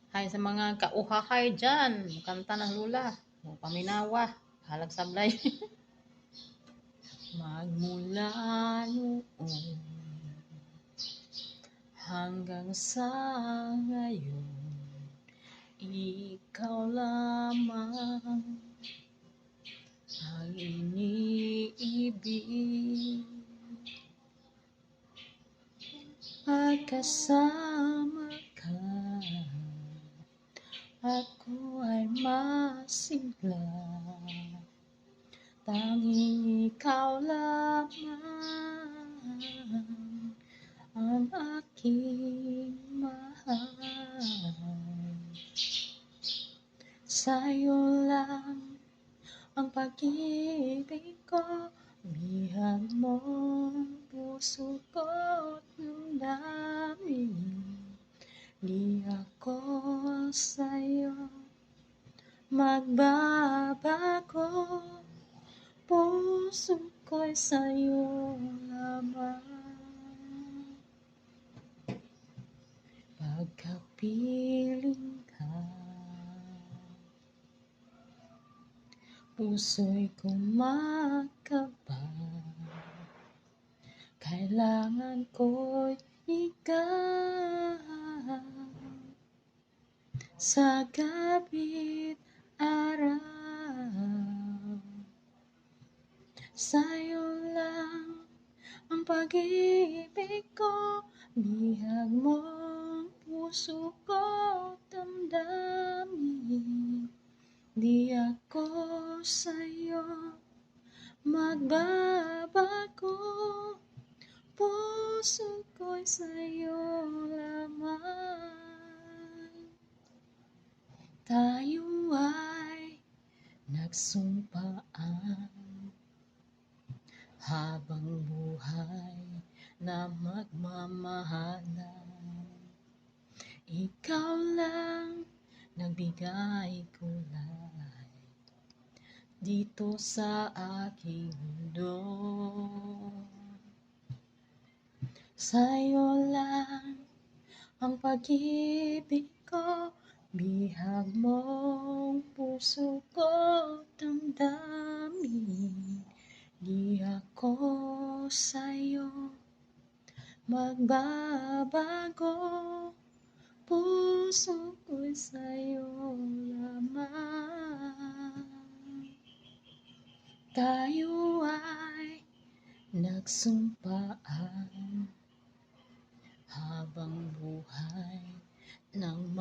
Hay sa mga kauhahay dyan, kanta ng lula, o paminawa, halag sablay. Magmula noon hanggang sa ngayon, ikaw lamang ang iniibig. Pagkasama ka, ako ay masigla. Tanging ikaw lamang ang aking mahal. Sa'yo lang ang pag-ibig ko, bihag mo puso ko't damdamin. Di ako sa'yo magbabago, puso ko'y sa'yo lamang. Pagkapiling ka, puso'y kumakaba. Kailangan ko'y ikaw sa gabi't araw. Sa'yo lang ang pag-ibig ko, bihag mong puso ko damdamin. Di ako sa'yo magbabago, puso ko'y sa'yo lamang. Tayo ay nagsumpaan habang buhay na magmamahalan. Ikaw lang nagbigay kulay dito sa aking mundo. Sa'yo lang ang pag-ibig ko, bihag mong puso ko damdamin. Di ako sa'yo magbabago, puso ko'y sa'yo lamang. Tayo ay nagsumpaan habang buhay ng